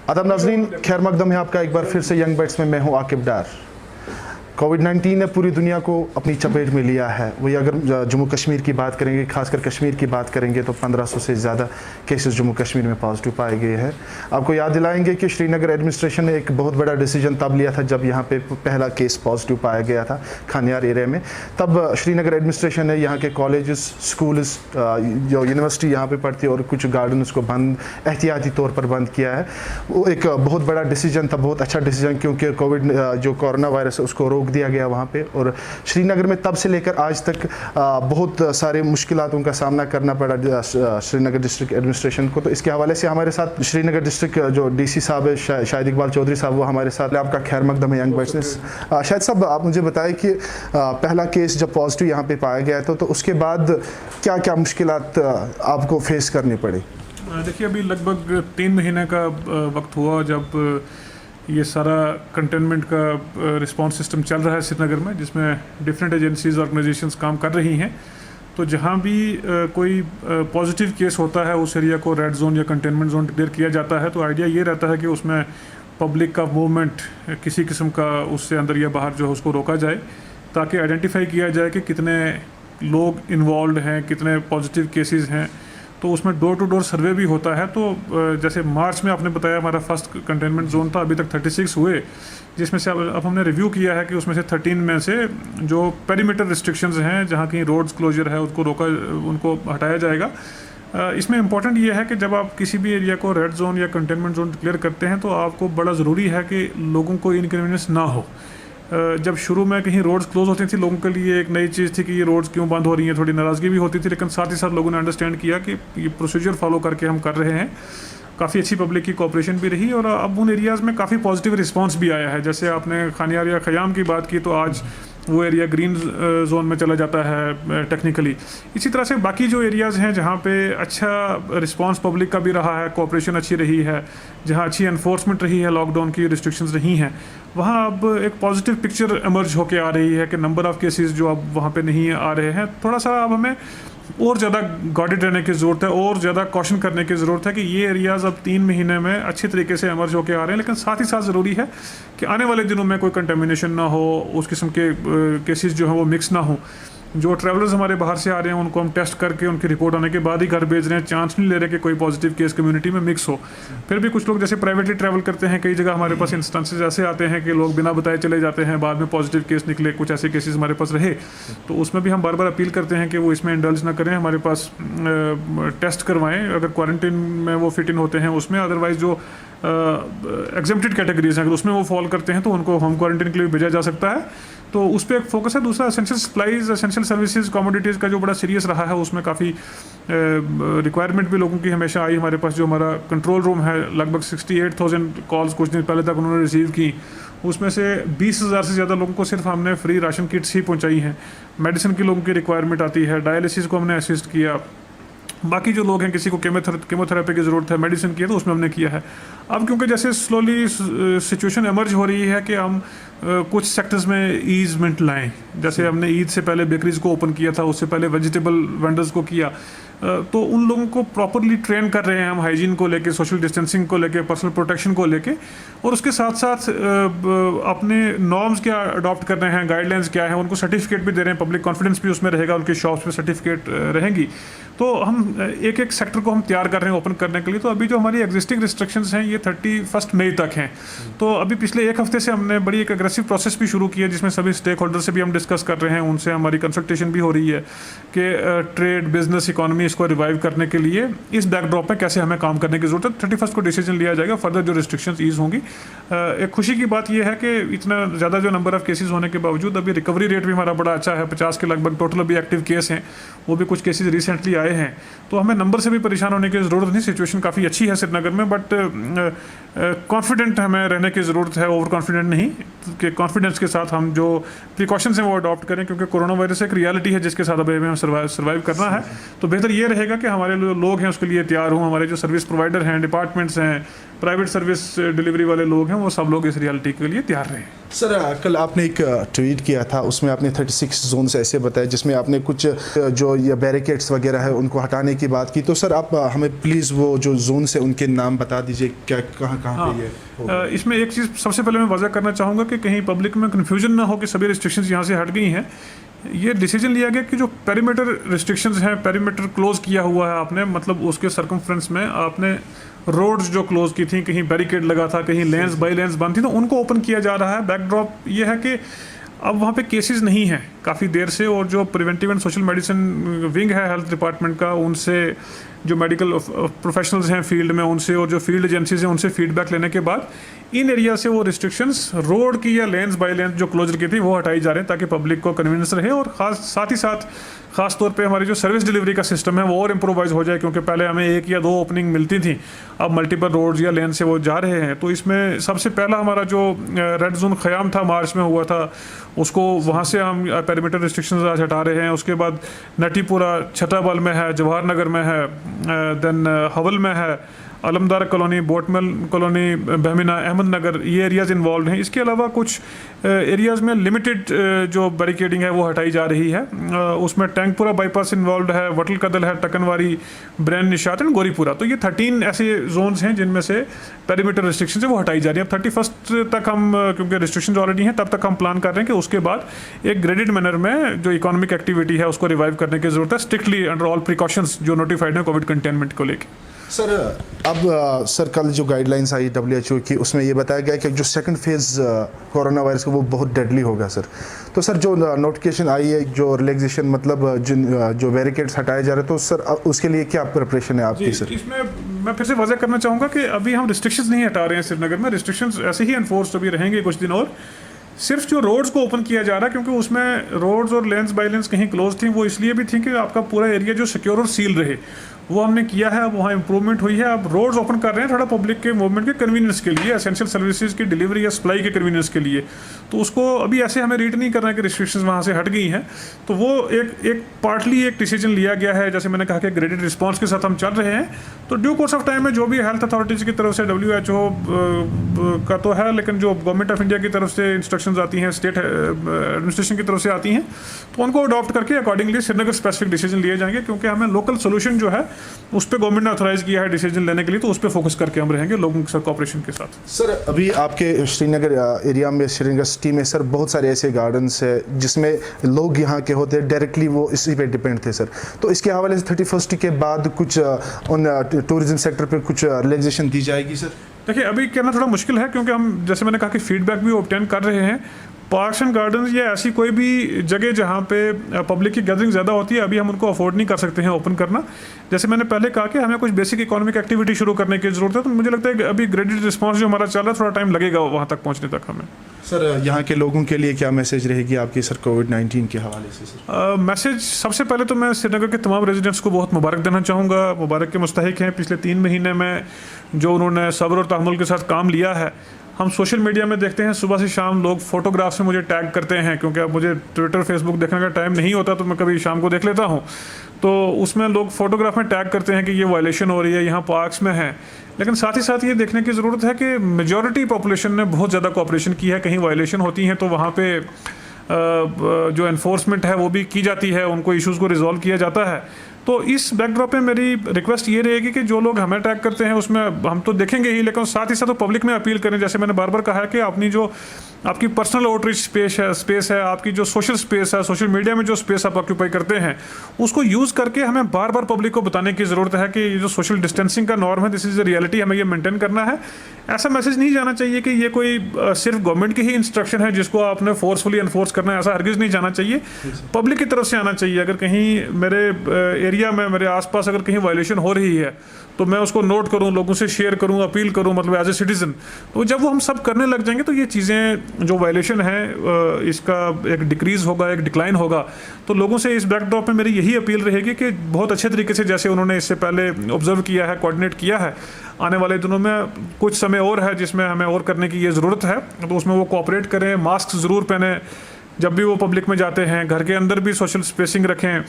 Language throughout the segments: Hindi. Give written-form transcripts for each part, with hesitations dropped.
आदाब नाज़रीन, खैर मकदम है आपका एक बार फिर से यंग बाइट्स में। मैं हूं आकिब डार। कोविड-19 ने पूरी दुनिया को अपनी चपेट में लिया है। वही अगर जम्मू कश्मीर की बात करेंगे, खासकर कश्मीर की बात करेंगे, तो 1500 से ज़्यादा केसेस जम्मू कश्मीर में पॉजिटिव पाए गए हैं। आपको याद दिलाएंगे कि श्रीनगर एडमिनिस्ट्रेशन ने एक बहुत बड़ा डिसीजन तब लिया था जब यहाँ पे पहला केस पॉजिटिव पाया गया था खानियार एरिया में। तब श्रीनगर एडमिनिस्ट्रेशन ने यहाँ के कॉलेजेस, स्कूल्स, जो यूनिवर्सिटी यहाँ पर पढ़ती है और कुछ गार्डन्स को बंद, एहतियाती तौर पर बंद किया है। वो एक बहुत बड़ा डिसीजन था, बहुत अच्छा डिसीजन, क्योंकि कोविड जो कोरोना वायरस है उसको रोक दिया गया वहाँ पे। और श्रीनगर में तब से लेकर आज तक बहुत सारे मुश्किलातों का सामना करना पड़ा श्रीनगर डिस्ट्रिक्ट एडमिनिस्ट्रेशन को। तो इसके हवाले से हमारे साथ श्रीनगर डिस्ट्रिक्ट जो डीसी साहब है शाहिद इकबाल चौधरी साहब, वो हमारे साथ। आपका खैर मकदम है यंग बिजनेस। शाहिद साहब, आप मुझे बताएं कि पहला केस जब पॉजिटिव यहाँ पे पाया गया तो उसके बाद क्या क्या मुश्किलात आपको फेस करनी पड़ी? देखिए, अभी लगभग 3 महीने का वक्त हुआ जब ये सारा कंटेनमेंट का रिस्पांस सिस्टम चल रहा है श्रीनगर में, जिसमें डिफरेंट एजेंसीज ऑर्गेनाइजेशंस काम कर रही हैं। तो जहाँ भी कोई पॉजिटिव केस होता है उस एरिया को रेड जोन या कंटेनमेंट जोन डिक्लेयर किया जाता है। तो आइडिया ये रहता है कि उसमें पब्लिक का मूवमेंट किसी किस्म का उससे अंदर या बाहर जो है उसको रोका जाए, ताकि आइडेंटिफाई किया जाए कि कितने लोग इन्वॉल्व हैं, कितने पॉजिटिव केसेस हैं। तो उसमें डोर टू डोर सर्वे भी होता है। तो जैसे मार्च में आपने बताया हमारा फर्स्ट कंटेनमेंट जोन था, अभी तक 36 हुए, जिसमें से अब हमने रिव्यू किया है कि उसमें से 13 में से जो पेरीमीटर रिस्ट्रिक्शंस हैं, जहाँ कहीं रोड्स क्लोजर है उनको हटाया जाएगा। इसमें इंपॉर्टेंट ये है कि जब आप किसी भी एरिया को रेड जोन या कंटेनमेंट जोन डिक्लेयर करते हैं तो आपको बड़ा ज़रूरी है कि लोगों को इनकन्वीनियंस ना हो। जब शुरू में कहीं रोड्स क्लोज होती थी, लोगों के लिए एक नई चीज़ थी कि ये रोड्स क्यों बंद हो रही हैं, थोड़ी नाराज़गी भी होती थी, लेकिन साथ ही साथ लोगों ने अंडरस्टैंड किया कि ये प्रोसीजर फॉलो करके हम कर रहे हैं। काफ़ी अच्छी पब्लिक की कोऑपरेशन भी रही और अब उन एरियाज़ में काफ़ी पॉजिटिव रिस्पांस भी आया है। जैसे आपने खानियार या ख़याम की बात की, तो आज वो एरिया ग्रीन जोन में चला जाता है टेक्निकली। इसी तरह से बाकी जो एरियाज़ हैं जहाँ पे अच्छा रिस्पांस पब्लिक का भी रहा है, कोऑपरेशन अच्छी रही है, जहाँ अच्छी एनफोर्समेंट रही है, लॉकडाउन की रिस्ट्रिक्शंस रही हैं, वहाँ अब एक पॉजिटिव पिक्चर इमर्ज होकर आ रही है कि नंबर ऑफ़ केसेस जो अब वहाँ पे नहीं आ रहे हैं। थोड़ा सा अब हमें और ज़्यादा गार्डेड रहने की ज़रूरत है और ज़्यादा कॉशन करने की ज़रूरत है कि ये एरियाज़ अब 3 महीने में अच्छी तरीके से इमर्ज होकर आ रहे हैं। लेकिन साथ ही साथ ज़रूरी है कि आने वाले दिनों में कोई कंटेमिनेशन ना हो, उस किस्म के केसेस जो हैं वो मिक्स ना हो। जो ट्रैवलर्स हमारे बाहर से आ रहे हैं उनको हम टेस्ट करके उनकी रिपोर्ट आने के बाद ही घर भेज रहे हैं, चांस नहीं ले रहे कि कोई पॉजिटिव केस कम्युनिटी में मिक्स हो। फिर भी कुछ लोग जैसे प्राइवेटली ट्रैवल करते हैं, कई जगह हमारे पास इंस्टेंसेस ऐसे आते हैं कि लोग बिना बताए चले जाते हैं, बाद में पॉजिटिव केस निकले, कुछ ऐसे केसेस हमारे पास रहे। तो उसमें भी हम बार बार अपील करते हैं कि वो इसमें इंडल्ज ना करें, हमारे पास टेस्ट करवाएं अगर क्वारंटीन में वो फिट इन होते हैं उसमें। अदरवाइज जो एग्जेम्प्टेड कैटेगरीज हैं अगर उसमें वो फॉल करते हैं तो उनको होम क्वारंटीन के लिए भेजा जा सकता है। तो उस पर एक फोकस है। दूसरा, essential supplies, essential services, commodities का जो बड़ा सीरियस रहा है, उसमें काफ़ी रिक्वायरमेंट भी लोगों की हमेशा आई। हमारे पास जो हमारा कंट्रोल रूम है, लगभग 68,000 कॉल्स कुछ दिन पहले तक उन्होंने रिसीव की। उसमें से 20,000 से ज़्यादा लोगों को सिर्फ हमने फ्री राशन किट्स ही पहुँचाई हैं। मेडिसिन की लोगों की रिक्वायरमेंट आती है, डायलिसिस को हमने असिस्ट किया। बाकी जो लोग हैं, किसी को केमोथेरेपी की ज़रूरत है, मेडिसिन की है, तो उसमें हमने किया है। अब क्योंकि जैसे स्लोली सिचुएशन इमर्ज हो रही है कि हम कुछ सेक्टर्स में ईजमेंट लाएं, जैसे हमने ईद से पहले बेकरीज को ओपन किया था, उससे पहले वेजिटेबल वेंडर्स को किया, तो उन लोगों को प्रॉपरली ट्रेन कर रहे हैं हम हाइजीन को लेके, सोशल डिस्टेंसिंग को लेके, पर्सनल प्रोटेक्शन को लेके, और उसके साथ साथ अपने नॉर्म्स क्या अडॉप्ट कर रहे हैं, गाइडलाइंस क्या है, उनको सर्टिफिकेट भी दे रहे हैं, पब्लिक कॉन्फिडेंस भी उसमें रहेगा, उनकी शॉप्स पे सर्टिफिकेट रहेंगी। तो हम एक एक सेक्टर को हम तैयार कर रहे हैं ओपन करने के लिए। तो अभी जो हमारी एग्जिस्टिंग रिस्ट्रिक्शंस हैं ये 31 मई तक हैं। तो अभी पिछले 1 हफ्ते से हमने बड़ी एक अग्रेसिव प्रोसेस भी शुरू की है, जिसमें सभी स्टेक होल्डर से भी हम डिस्कस कर रहे हैं, उनसे हमारी कंसल्टेशन भी हो रही है कि ट्रेड, बिजनेस, इकोनॉमी इसको रिवाइव करने के लिए इस बैकड्रॉप में कैसे हमें काम करने की ज़रूरत है। 31 को डिसीजन लिया जाएगा, फर्दर जो रिस्ट्रिक्शंस ईज होंगी। एक खुशी की बात यह है कि इतना ज़्यादा जो नंबर ऑफ़ केसेस होने के बावजूद अभी रिकवरी रेट भी हमारा बड़ा अच्छा है। 50 के लगभग टोटल अभी एक्टिव केस हैं, वो भी कुछ केसेस रिसेंटली आए हैं। तो हमें नंबर से भी परेशान होने की ज़रूरत नहीं, सिचुएशन काफ़ी अच्छी है श्रीनगर में। बट कॉन्फिडेंट हमें रहने की ज़रूरत है, ओवर कॉन्फिडेंट नहीं, कि कॉन्फिडेंस के साथ हम जो प्रिकॉशंस हैं वो अडॉप्ट करें, क्योंकि कोरोना वायरस एक रियलिटी है जिसके साथ अभी हमें सर्वाइव करना है। तो बेहतर ये रहेगा कि हमारे जो लोग हैं उसके लिए तैयार हों, हमारे जो सर्विस प्रोवाइडर हैं, डिपार्टमेंट्स हैं, प्राइवेट सर्विस डिलीवरी वाले लोग हैं, वो सब लोग इस रियलिटी के लिए तैयार रहें। सर कल आपने एक ट्वीट किया था, उसमें आपने 36 जोन से ऐसे बताया जिसमें आपने कुछ जो ये बैरिकेड्स वगैरह है उनको हटाने की बात की। तो सर आप हमें प्लीज़ वो जो जोन से उनके नाम बता दीजिए, क्या कहाँ कहाँ पे ये होगा? इसमें एक चीज़ सबसे पहले मैं वजह करना चाहूँगा कि कहीं पब्लिक में कन्फ्यूजन ना हो कि सभी रिस्ट्रिक्शंस यहाँ से हट गई हैं। ये डिसीजन लिया गया कि जो पेरीमीटर रिस्ट्रिक्शंस हैं, पेरीमीटर क्लोज किया हुआ है आपने, मतलब उसके सर्कमफ्रेंस में आपने रोड्स जो क्लोज की थी, कहीं बैरिकेड लगा था, कहीं लेंस बाई लेंस बंद थी, तो उनको ओपन किया जा रहा है। बैकड्रॉप ये है कि अब वहाँ पे केसेस नहीं हैं काफ़ी देर से, और जो preventive and social medicine wing है हेल्थ डिपार्टमेंट का, उनसे जो मेडिकल प्रोफेशनल्स हैं फील्ड में उनसे, और जो फील्ड एजेंसीज हैं उनसे फीडबैक लेने के बाद इन एरिया से वो रिस्ट्रिक्शंस रोड की या लेंस बाई लेंस जो क्लोजर की थी वो हटाई जा रहे हैं, ताकि पब्लिक को कन्वीनियंस रहे। और साथ ही साथ खास तौर पे हमारी जो सर्विस डिलीवरी का सिस्टम है वो और इम्प्रोवाइज हो जाए, क्योंकि पहले हमें 1 या 2 ओपनिंग मिलती थी, अब मल्टीपल रोड्स या लेन से वो जा रहे हैं। तो इसमें सबसे पहला हमारा जो रेड जोन ख़याम था मार्च में हुआ था, उसको वहाँ से हम पेरीमीटर रिस्ट्रिक्शंस आज हटा रहे हैं। उसके बाद नटीपुरा छतरबल में है, जवाहर नगर में है, देन हवल में है, अलमदार कॉलोनी, बोटमल कॉलोनी, बहमीना, अहमद नगर, ये एरियाज़ इन्वॉल्व हैं। इसके अलावा कुछ एरियाज़ में लिमिटेड जो बैरिकेडिंग है वो हटाई जा रही है। उसमें टैंकपुरा बाईपास इन्वॉल्व है, वटल कदल है, टकनवारी, ब्रैन निशात एंड गोरीपुरा। तो ये 13 ऐसे जोन्स हैं जिनमें से पेरीमीटर रिस्ट्रिक्शन है वो हटाई जा रही है। अब 31 तक हम, क्योंकि रिस्ट्रिक्शन ऑलरेडी हैं, तब तक हम प्लान कर रहे हैं कि उसके बाद एक ग्रेडेड मैनर में जो इकोनॉमिक एक्टिविटी है उसको रिवाइव करने की ज़रूरत है, स्ट्रिक्टली अंडर ऑल प्रिकॉशंस जो नोटिफाइड है कोविड कंटेनमेंट को लेकर। सर अब सर कल जो गाइडलाइंस आई WHO की, उसमें ये बताया गया कि जो सेकंड फेज़ कोरोना वायरस का वो बहुत डेडली होगा सर। तो सर जो नोटिफिकेशन आई है, जो रिलैक्सेशन मतलब जिन जो बैरिकेड्स हटाए जा रहे हैं, तो सर उसके लिए क्या प्रिपरेशन है आपकी सर? इसमें मैं फिर से वजह करना चाहूँगा कि अभी हम रिस्ट्रिक्शंस नहीं हटा रहे हैं श्रीनगर में, रिस्ट्रिक्शंस ऐसे ही एनफोर्स अभी रहेंगे कुछ दिन और। सिर्फ जो रोड्स को ओपन किया जा रहा है, क्योंकि उसमें रोड्स और लेंस बाई लेंस कहीं क्लोज थी, वो इसलिए भी थी कि आपका पूरा एरिया जो सिक्योर और सील रहे, वो हमने किया है। अब वहाँ इंप्रूवमेंट हुई है, अब रोड्स ओपन कर रहे हैं थोड़ा पब्लिक के मूवमेंट के कन्वीनियंस के लिए, एसेंशियल सर्विसेज की डिलीवरी या सप्लाई के कन्वीनियंस के लिए। तो उसको अभी ऐसे हमें रीड नहीं करना है कि रिस्ट्रिक्शंस वहाँ से हट गई हैं। तो वो एक पार्टली एक डिसीजन लिया गया है, जैसे मैंने कहा कि ग्रेडेड रिस्पॉन्स के साथ हम चल रहे हैं। तो ड्यू कोर्स ऑफ टाइम में जो भी हेल्थ अथॉरिटीज़ की तरफ से, WHO का तो है, लेकिन जो गवर्नमेंट ऑफ इंडिया की तरफ से इंस्ट्रक्शंस आती हैं, स्टेट एडमिनिस्ट्रेशन की तरफ से आती हैं, तो उनको अडॉप्ट करके अकॉर्डिंगली श्रीनगर स्पेसिफिक डिसीजन लिए जाएंगे, क्योंकि हमें लोकल सोल्यूशन जो है उस पर गवर्नमेंट ने ऑथराइज किया है डिसीजन लेने के लिए, तो उस पर फोकस करके हम रहेंगे लोगों के साथ कोऑपरेशन के साथ। सर अभी आपके श्रीनगर एरिया में, श्रीनगर सिटी में सर बहुत सारे ऐसे गार्डन्स है जिसमें लोग यहाँ के होते हैं, डायरेक्टली वो इसी पे डिपेंड थे सर। तो इसके हवाले से 31 के बाद कुछ उन टूरिज्म सेक्टर पे कुछ रिलैक्सेशन दी जाएगी सर? देखिए अभी कहना थोड़ा मुश्किल है, क्योंकि हम, जैसे मैंने कहा कि फीडबैक भी ऑब्टेन कर रहे हैं। पार्क्स एंड गार्डन्स या ऐसी कोई भी जगह जहाँ पे पब्लिक की गैदरिंग ज़्यादा होती है, अभी हम उनको अफोर्ड नहीं कर सकते हैं ओपन करना। जैसे मैंने पहले कहा कि हमें कुछ बेसिक इकोनॉमिक एक्टिविटी शुरू करने की ज़रूरत है, तो मुझे लगता है कि अभी ग्रेडेड रिस्पांस जो हमारा चल रहा है, थोड़ा टाइम लगेगा वहाँ तक पहुँचने तक हमें। सर यहाँ के लोगों के लिए क्या मैसेज रहेगी आपकी सर कोविड-19 के हवाले से सर? मैसेज सबसे पहले तो मैं श्रीनगर के तमाम रेजिडेंट्स को बहुत मुबारक देना चाहूँगा। मुबारक के मुस्तहिक हैं। पिछले 3 महीने में जो उन्होंने सब्र और तहम्मुल के साथ काम लिया है। हम सोशल मीडिया में देखते हैं सुबह से शाम लोग फोटोग्राफ्स में मुझे टैग करते हैं, क्योंकि अब मुझे ट्विटर फेसबुक देखने का टाइम नहीं होता, तो मैं कभी शाम को देख लेता हूँ। तो उसमें लोग फोटोग्राफ में टैग करते हैं कि ये वायलेशन हो रही है, यहाँ पार्क्स में है। लेकिन साथ ही साथ ये देखने की ज़रूरत है कि मेजॉरिटी पॉपुलेशन ने बहुत ज़्यादा कोऑपरेशन की है। कहीं वायलेशन होती हैं तो वहाँ पे जो एनफोर्समेंट है वो भी की जाती है, उनको इश्यूज़ को रिजॉल्व किया जाता है। तो इस बैकड्रॉप पे मेरी रिक्वेस्ट ये रहेगी कि जो लोग हमें टैग करते हैं उसमें हम तो देखेंगे ही, लेकिन साथ ही साथ तो पब्लिक में अपील करें। जैसे मैंने बार बार कहा है कि अपनी जो आपकी पर्सनल आउटरीच स्पेस है, आपकी जो सोशल स्पेस है, सोशल मीडिया में जो स्पेस आप ऑक्यूपाई करते हैं, उसको यूज़ करके हमें बार बार पब्लिक को बताने की ज़रूरत है कि ये जो सोशल डिस्टेंसिंग का नॉर्म है, दिस इज़ द रियलिटी, हमें ये मेंटेन करना है। ऐसा मैसेज नहीं जाना चाहिए कि ये कोई सिर्फ गवर्नमेंट की ही इंस्ट्रक्शन है जिसको आपने फोर्सफुली एनफोर्स करना है, ऐसा हरगिज़ नहीं जाना चाहिए। पब्लिक की तरफ से आना चाहिए। अगर कहीं मेरे एरिया में, मेरे आसपास अगर कहीं वायलेशन हो रही है तो मैं उसको नोट करूं, लोगों से शेयर करूं, अपील करूं, मतलब एज ए सिटीजन। तो जब वो हम सब करने लग जाएंगे तो ये चीज़ें जो वायलेशन है इसका एक डिक्रीज़ होगा, एक डिक्लाइन होगा। तो लोगों से इस बैकड्रॉप में मेरी यही अपील रहेगी कि बहुत अच्छे तरीके से, जैसे उन्होंने इससे पहले ऑब्जर्व किया है, कोऑर्डिनेट किया है, आने वाले दिनों में कुछ समय और है जिसमें हमें और करने की ये ज़रूरत है, तो उसमें वो कोऑपरेट करें, मास्क ज़रूर पहने जब भी वो पब्लिक में जाते हैं, घर के अंदर भी सोशल स्पेसिंग रखें,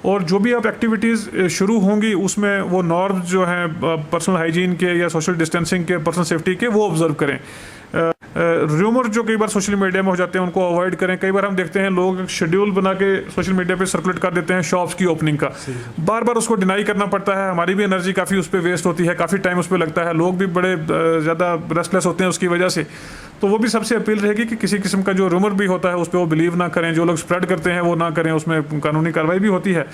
और जो भी अब एक्टिविटीज़ शुरू होंगी उसमें वो नॉर्म्स जो हैं पर्सनल हाइजीन के या सोशल डिस्टेंसिंग के, पर्सनल सेफ्टी के, वो ऑब्जर्व करें। र्यूमर जो कई बार सोशल मीडिया में हो जाते हैं उनको अवॉइड करें। कई बार हम देखते हैं लोग शेड्यूल बना के सोशल मीडिया पे सर्कुलेट कर देते हैं शॉप्स की ओपनिंग का, बार बार उसको डिनाई करना पड़ता है, हमारी भी एनर्जी काफ़ी उस पर वेस्ट होती है, काफ़ी टाइम उस पर लगता है, लोग भी बड़े ज़्यादा रेस्टलेस होते हैं उसकी वजह से। तो वो भी सबसे अपील रहेगी कि किसी किस्म का जो रूमर भी होता है उस पर वो बिलीव ना करें, जो लोग स्प्रेड करते हैं वो ना करें, उसमें कानूनी कार्रवाई भी होती है।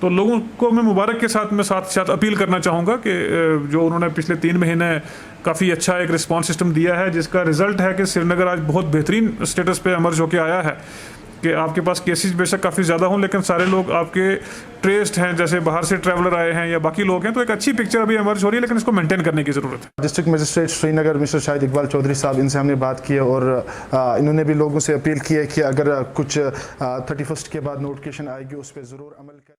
तो लोगों को मैं मुबारक के साथ में साथ अपील करना चाहूँगा कि जो उन्होंने पिछले 3 महीने काफ़ी अच्छा एक रिस्पॉन्स सिस्टम दिया है, जिसका रिजल्ट है कि श्रीनगर आज बहुत बेहतरीन स्टेटस पे एमर्ज होकर आया है कि आपके पास केसेस बेशक काफ़ी ज़्यादा हों लेकिन सारे लोग आपके ट्रेस्ड हैं, जैसे बाहर से ट्रैवलर आए हैं या बाकी लोग हैं, तो एक अच्छी पिक्चर अभी एमर्ज हो रही है, लेकिन इसको मेंटेन करने की ज़रूरत है। District magistrate Srinagar mister Shahid Iqbal Chaudhary साहब, इनसे हमने बात की है और इन्होंने भी लोगों से अपील की है कि अगर कुछ 31 के बाद नोटिफिकेशन आएगी उस पर ज़रूर अमल करें।